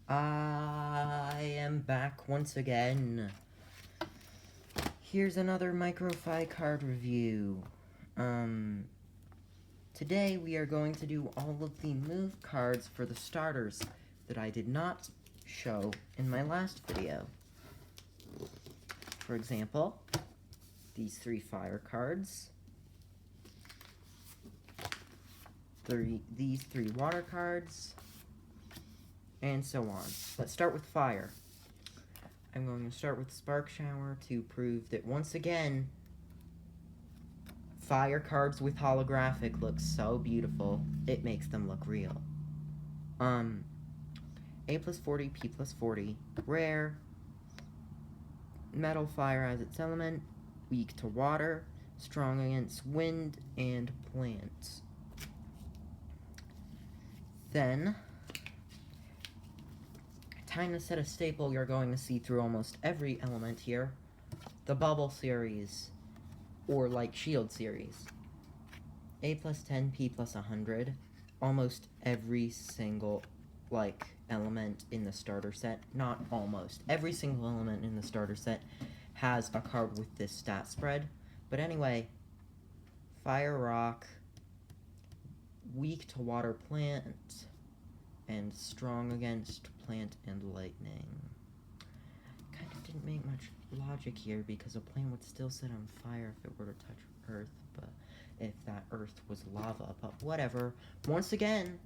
I am back once again. Here's another Microfi card review. Today we are going to do all of the move cards for the starters that I did not show in my last video. For example, these 3 fire cards, these 3 water cards, and so on. Let's start with fire. I'm going to start with Spark Shower to prove that once again, fire cards with holographic look so beautiful, it makes them look real. A+40, P+40, rare, metal fire as its element, weak to water, strong against wind and plants. Then, time to set a staple you're going to see through almost every element here. The Bubble series, or like Shield series. A+10, P+100. Almost every single, element in the starter set. Not almost. Every single element in the starter set has a card with this stat spread. But anyway, Fire Rock, weak to water plant, and strong against plant and lightning. Kind of didn't make much logic here because a plant would still set on fire if it were to touch earth, but if that earth was lava, but whatever. Once again,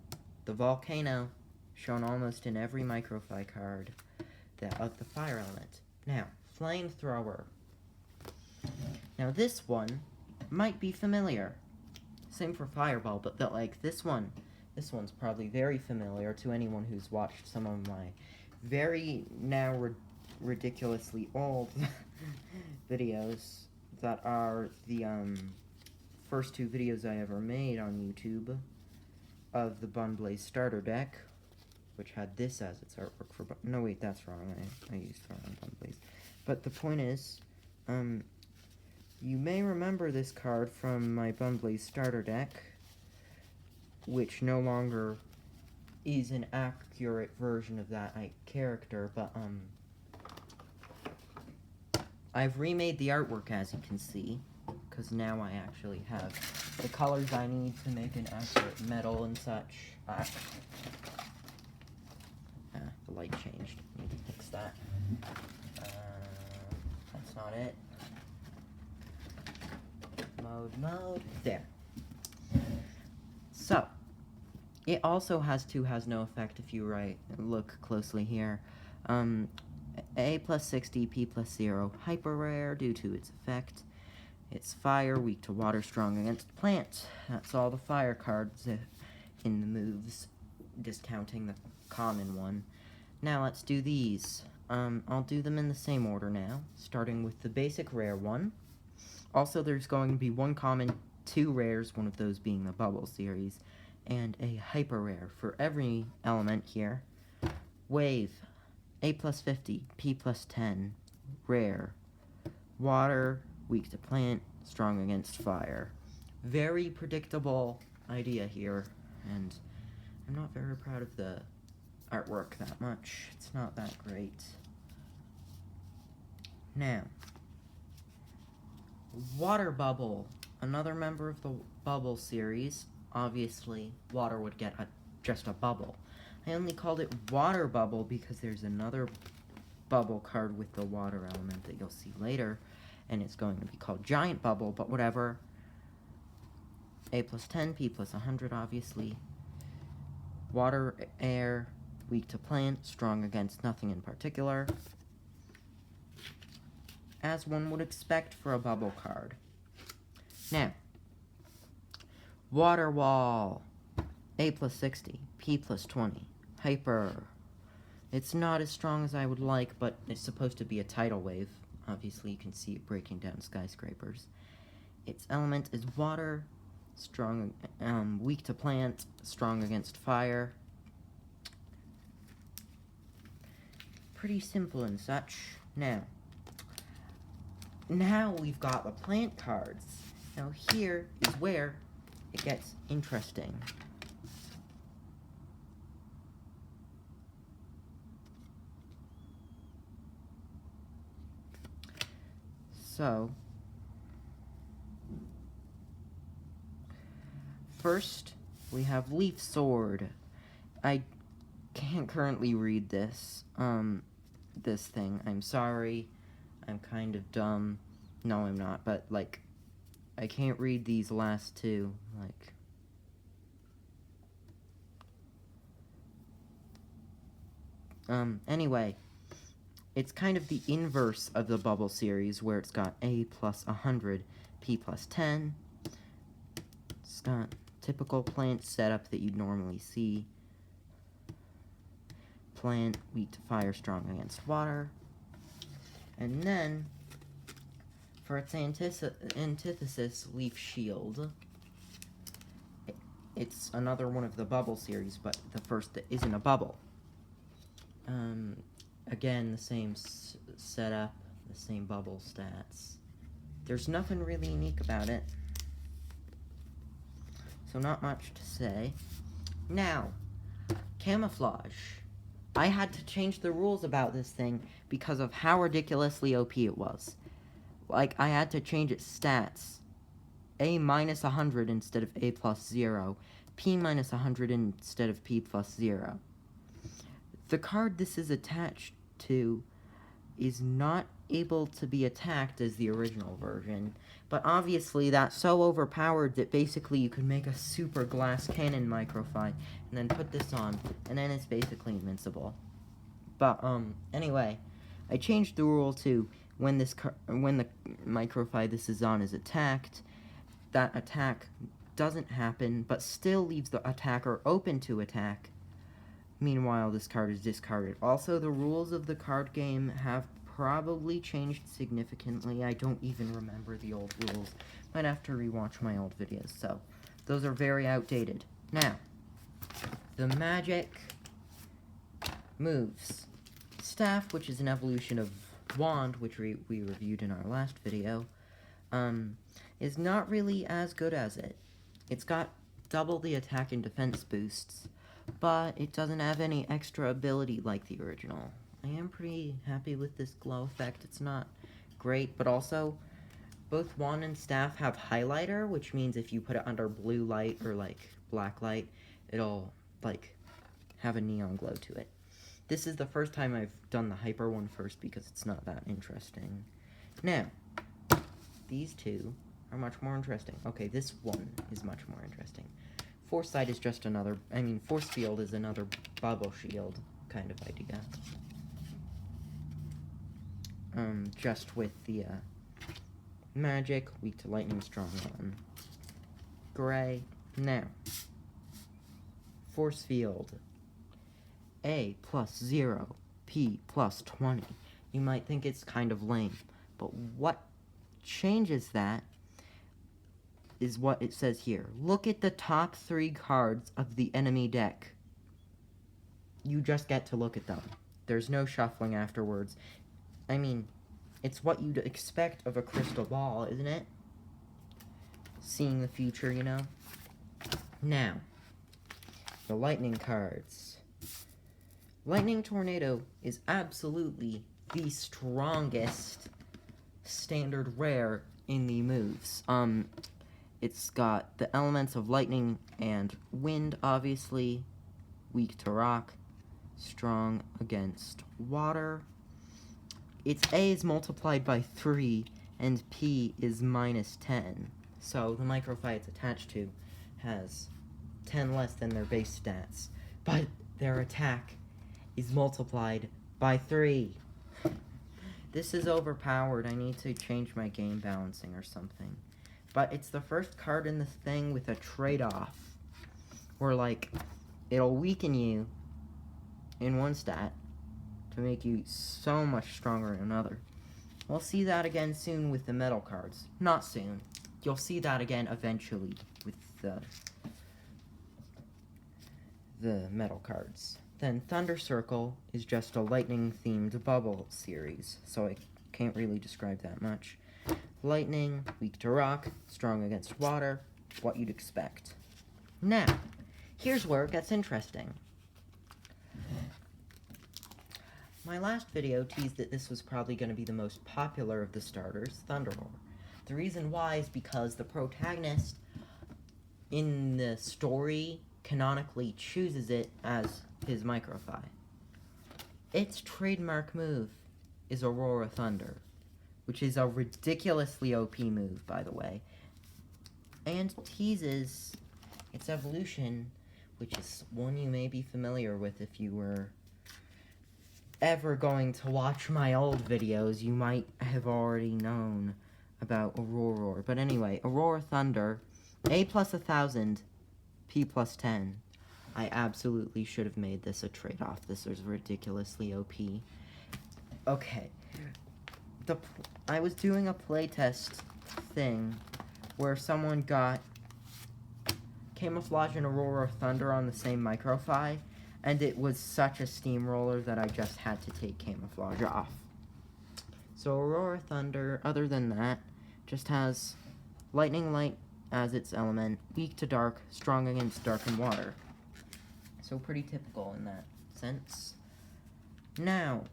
the volcano, shown almost in every Microfi card of the fire element. Now, flamethrower. Now this one might be familiar. Same for fireball, but this one's probably very familiar to anyone who's watched some of my very now ridiculously old videos that are the first 2 videos I ever made on YouTube of the Bunblaze starter deck, which had this as its artwork for no wait, that's wrong, I used the wrong Bunblaze. But the point is, you may remember this card from my Bunblaze starter deck, which no longer is an accurate version of that character, but I've remade the artwork, as you can see, because now I actually have the colors I need to make an accurate metal and such. The light changed. Need to fix that. That's not it. Mode. There. So, it also has no effect if you look closely here. A+60, P+0, hyper rare due to its effect. It's fire, weak to water, strong against plant. That's all the fire cards in the moves, discounting the common one. Now let's do these. I'll do them in the same order now, starting with the basic rare one. Also, there's going to be 1 common, 2 rares, one of those being the Bubble series, and a hyper rare for every element here. Wave, A+50, P+10, rare, water, weak to plant, strong against fire. Very predictable idea here, and I'm not very proud of the artwork that much. It's not that great. Now, Water Bubble, another member of the Bubble series. Obviously, water would get just a bubble. I only called it Water Bubble because there's another bubble card with the water element that you'll see later, and it's going to be called Giant Bubble, but whatever. A+10, P+100, obviously. Water, air, weak to plant, strong against nothing in particular, as one would expect for a bubble card. Now, Water Wall, A+60, P+20, hyper. It's not as strong as I would like, but it's supposed to be a tidal wave. Obviously, you can see it breaking down skyscrapers. Its element is water, strong, weak to plant, strong against fire. Pretty simple and such. Now we've got the plant cards. Now here is where it gets interesting. So, first, we have Leaf Sword. I can't currently read this, this thing. I'm sorry. I'm kind of dumb. No, I'm not, but, like, I can't read these last two, like... Anyway, it's kind of the inverse of the Bubble series, where it's got A plus 100, P plus 10. It's got typical plant setup that you'd normally see. Plant, weak to fire, strong against water. And then, for its antithesis, Leaf Shield. It's another one of the Bubble series, but the first that isn't a bubble. Again, the same setup, the same bubble stats. There's nothing really unique about it. So not much to say. Now, Camouflage. I had to change the rules about this thing because of how ridiculously OP it was. Like, I had to change its stats. A minus 100 instead of A plus 0. P minus 100 instead of P plus 0. The card this is attached to is not able to be attacked as the original version, but obviously that's so overpowered that basically you could make a super glass cannon Microfi and then put this on, and then it's basically invincible. But, anyway, I changed the rule to when the Microfi this is on is attacked, that attack doesn't happen, but still leaves the attacker open to attack. Meanwhile, this card is discarded. Also, the rules of the card game have probably changed significantly. I don't even remember the old rules. Might have to rewatch my old videos, so those are very outdated. Now, the magic moves. Staff, which is an evolution of Wand, which we reviewed in our last video, is not really as good as it. It's got double the attack and defense boosts, but it doesn't have any extra ability like the original. I am pretty happy with this glow effect. It's not great, but also, both Wand and Staff have highlighter, which means if you put it under blue light or, like, black light, it'll, like, have a neon glow to it. This is the first time I've done the hyper one first because it's not that interesting. Now, these two are much more interesting. Okay, this one is much more interesting. Foresight is just another, Force Field is another bubble shield kind of idea. Just with the, magic, weak to lightning, strong on gray. Now, Force Field. A plus 0, P plus 20. You might think it's kind of lame, but what changes that is what it says here. Look at the top 3 cards of the enemy deck. You just get to look at them. There's no shuffling afterwards. It's what you'd expect of a crystal ball, isn't it? Seeing the future, you know? Now, the lightning cards. Lightning Tornado is absolutely the strongest standard rare in the moves. It's got the elements of lightning and wind, obviously, weak to rock, strong against water. Its A is multiplied by 3, and P is minus 10. So the Microfi it's attached to has 10 less than their base stats, but their attack is multiplied by 3. This is overpowered. I need to change my game balancing or something. But it's the first card in this thing with a trade-off, where, like, it'll weaken you in one stat to make you so much stronger in another. We'll see that again soon with the metal cards. Not soon. You'll see that again eventually with the metal cards. Then Thunder Circle is just a lightning-themed bubble series, so I can't really describe that much. Lightning, weak to rock, strong against water, what you'd expect. Now, here's where it gets interesting. My last video teased that this was probably going to be the most popular of the starters, Thunderroar. The reason why is because the protagonist in the story canonically chooses it as his Microfi. Its trademark move is Aurora Thunder, which is a ridiculously OP move, by the way, and teases its evolution, which is one you may be familiar with if you were ever going to watch my old videos. You might have already known about Aurora. But anyway, Aurora Thunder, A plus 1,000, P plus 10. I absolutely should have made this a trade-off. This was ridiculously OP. Okay. I was doing a playtest thing where someone got Camouflage and Aurora Thunder on the same Microfi, and it was such a steamroller that I just had to take Camouflage off. So Aurora Thunder, other than that, just has Lightning Light as its element, weak to dark, strong against dark and water. So pretty typical in that sense. Now,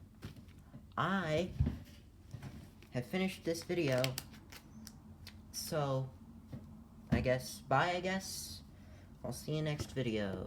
I have finished this video, so I guess, bye I guess. I'll see you next video.